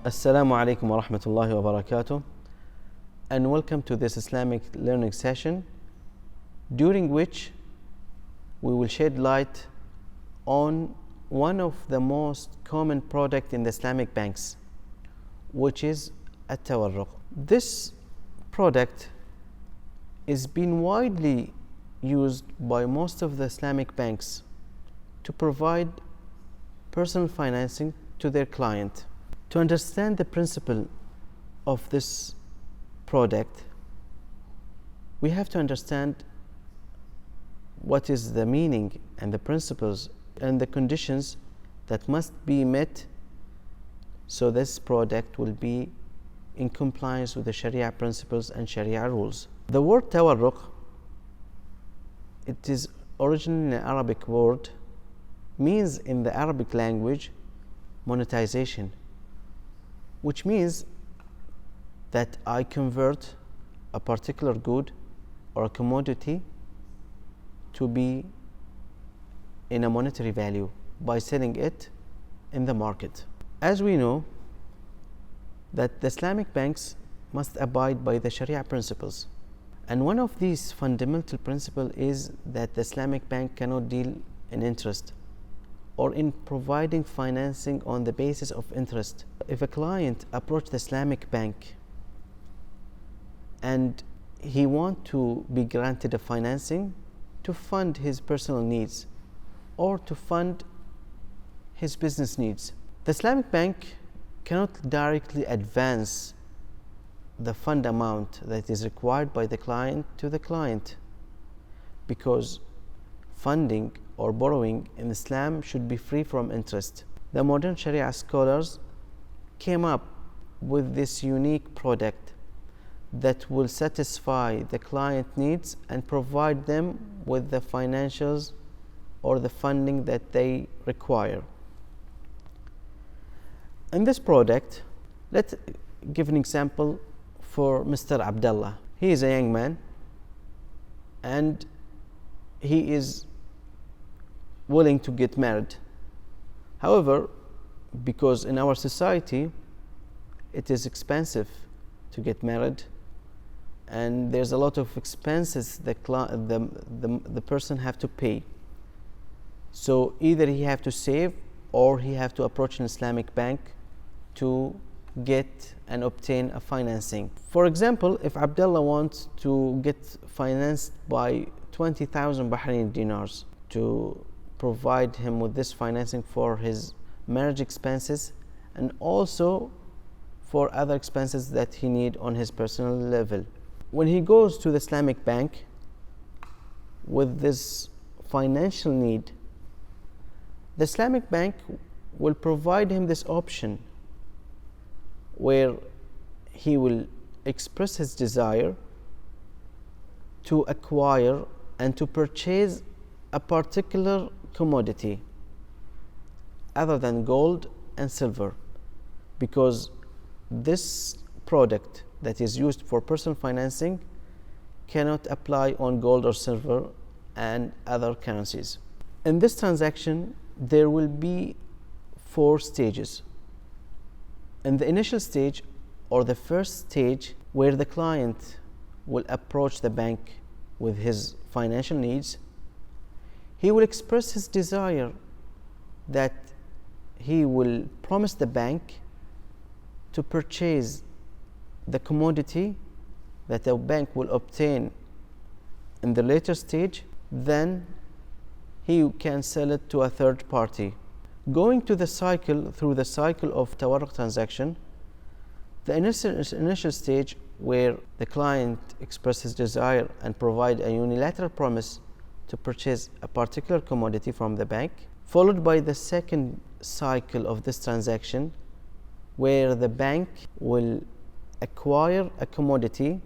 Assalamu alaikum wa rahmatullahi wa barakatuh, and welcome to this Islamic learning session, during which we will shed light on one of the most common product in the Islamic banks, which is at-tawarruq. This product is being widely used by most of the Islamic banks to provide personal financing to their client. To understand the principle of this product, we have to understand what is the meaning and the principles and the conditions that must be met so this product will be in compliance with the Sharia principles and Sharia rules. The word tawarruq, it is originally an Arabic word, means in the Arabic language monetization, which means that I convert a particular good or a commodity to be in a monetary value by selling it in the market. As we know that the Islamic banks must abide by the Sharia principles, and one of these fundamental principles is that the Islamic bank cannot deal in interest or in providing financing on the basis of interest. If a client approaches the Islamic bank and he wants to be granted a financing to fund his personal needs or to fund his business needs, the Islamic bank cannot directly advance the fund amount that is required by the client to the client, because funding or borrowing in Islam should be free from interest. The modern Sharia scholars came up with this unique product that will satisfy the client needs and provide them with the financials or the funding that they require. In this product, let's give an example for Mr. Abdullah. He is a young man and he is willing to get married. However, because in our society it is expensive to get married and there's a lot of expenses the person have to pay, so either he have to save or he have to approach an Islamic bank to get and obtain a financing. For example, if Abdullah wants to get financed by 20,000 Bahrain dinars to provide him with this financing for his marriage expenses and also for other expenses that he need on his personal level. When he goes to the Islamic bank with this financial need, the Islamic bank will provide him this option where he will express his desire to acquire and to purchase a particular commodity other than gold and silver, because this product that is used for personal financing cannot apply on gold or silver and other currencies. In this transaction, there will be 4 stages. In the initial stage, or the first stage, where the client will approach the bank with his financial needs, he will express his desire that he will promise the bank to purchase the commodity that the bank will obtain in the later stage. Then he can sell it to a third party. Going to the cycle, through the cycle of tawarruq transaction, the initial stage where the client expresses desire and provide a unilateral promise to purchase a particular commodity from the bank, followed by the second cycle of this transaction where the bank will acquire a commodity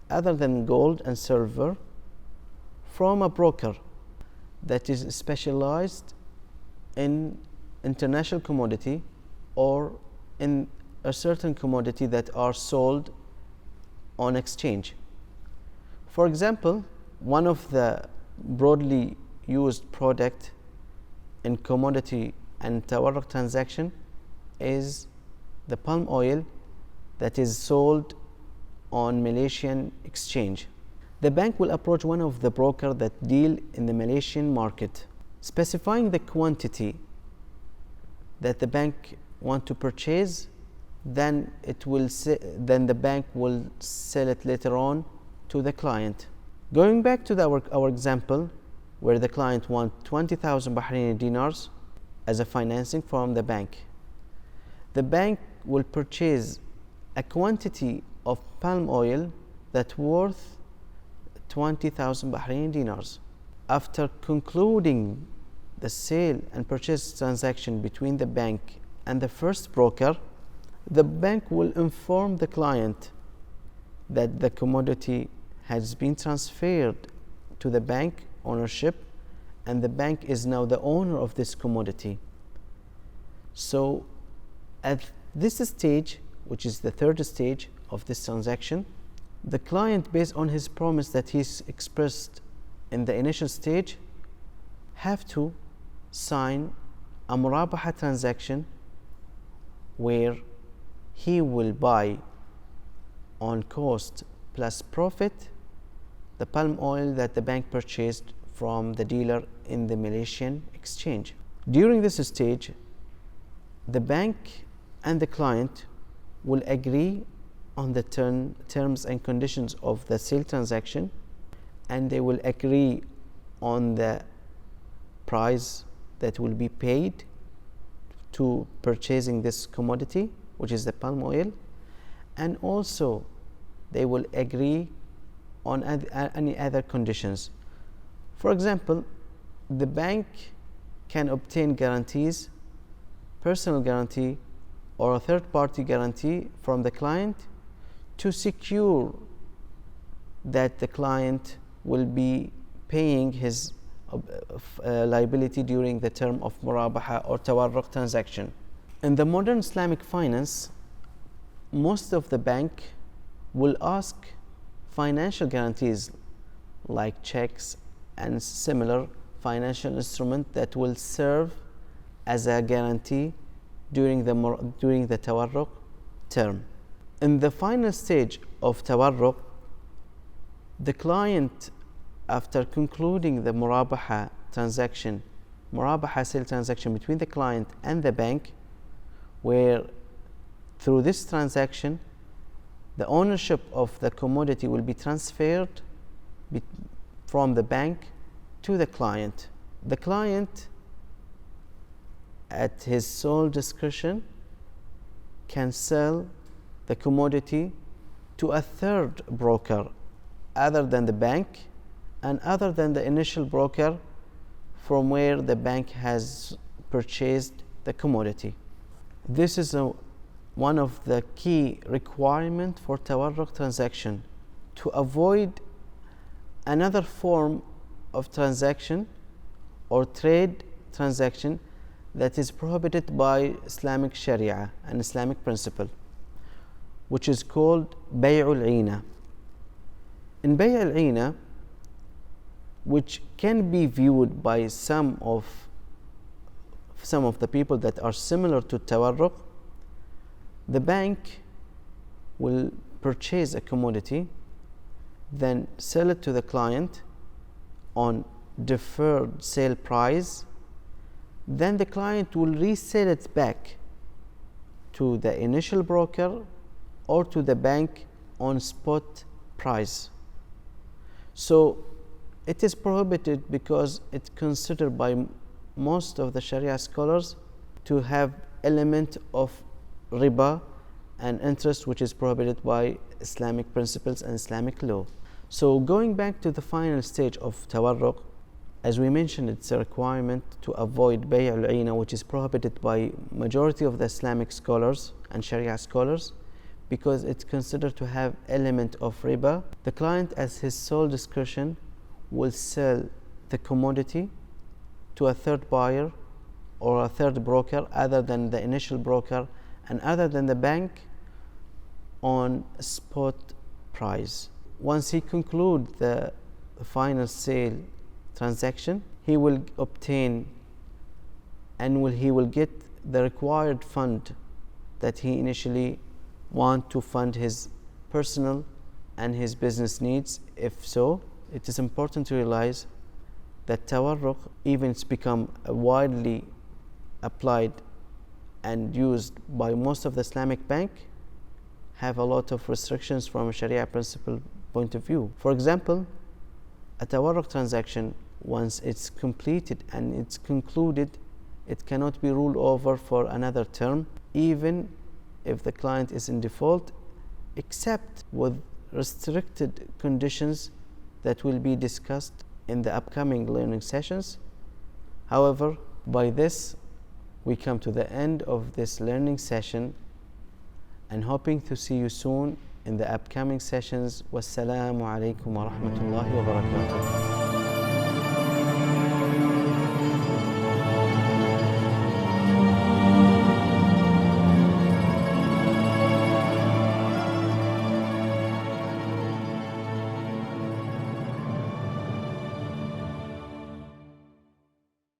other than gold and silver from a broker that is specialized in international commodity or in a certain commodity that are sold on exchange. For example, one of the broadly used product in commodity and tawarruq transaction is the palm oil that is sold on Malaysian exchange. The bank will approach one of the brokers that deal in the Malaysian market, specifying the quantity that the bank want to purchase. Then the bank will sell it later on to the client. Going back to our example, where the client wants 20,000 Bahraini dinars as a financing from the bank. The bank will purchase a quantity of palm oil that's worth 20,000 Bahraini dinars. After concluding the sale and purchase transaction between the bank and the first broker, the bank will inform the client that the commodity has been transferred to the bank ownership, and the bank is now the owner of this commodity. So at this stage, which is the third stage of this transaction, the client, based on his promise that he's expressed in the initial stage, have to sign a murabaha transaction where he will buy on cost plus profit the palm oil that the bank purchased from the dealer in the Malaysian exchange. During this stage, the bank and the client will agree on the terms and conditions of the sale transaction, and they will agree on the price that will be paid to purchasing this commodity, which is the palm oil, and also they will agree on any other conditions. For example, the bank can obtain guarantees, personal guarantee or a third-party guarantee from the client to secure that the client will be paying his liability during the term of murabaha or tawarruq transaction. In the modern Islamic finance, most of the bank will ask financial guarantees like checks and similar financial instrument that will serve as a guarantee during the tawarruq term. In the final stage of tawarruq, the client, after concluding the murabaha sale transaction between the client and the bank, where through this transaction the ownership of the commodity will be transferred from the bank to the client. The client, at his sole discretion, can sell the commodity to a third broker other than the bank and other than the initial broker from where the bank has purchased the commodity. This is one of the key requirements for tawarruq transaction, to avoid another form of transaction or trade transaction that is prohibited by Islamic Sharia, an Islamic principle, which is called Bay'ul Ina. In Bay'ul Ina, which can be viewed by some of the people that are similar to tawarruq, the bank will purchase a commodity, then sell it to the client on deferred sale price. Then the client will resell it back to the initial broker or to the bank on spot price. So it is prohibited because it's considered by most of the Sharia scholars to have element of riba and interest, which is prohibited by Islamic principles and Islamic law. So going back to the final stage of tawarruq, as we mentioned, it's a requirement to avoid Bay'ul Ina, which is prohibited by majority of the Islamic scholars and Sharia scholars, because it's considered to have element of riba. The client, as his sole discretion, will sell the commodity to a third buyer or a third broker other than the initial broker and other than the bank on spot price. Once he concludes the final sale transaction, he will obtain and he will get the required fund that he initially want to fund his personal and his business needs? If so, it is important to realize that tawarruq, even it's become widely applied and used by most of the Islamic bank, have a lot of restrictions from a Sharia principle point of view. For example, a tawarruq transaction, once it's completed and it's concluded, it cannot be ruled over for another term, even if the client is in default, except with restricted conditions that will be discussed in the upcoming learning sessions. However, by this we come to the end of this learning session, and hoping to see you soon in the upcoming sessions. Wassalamu alaikum wa rahmatullahi wa barakatuh.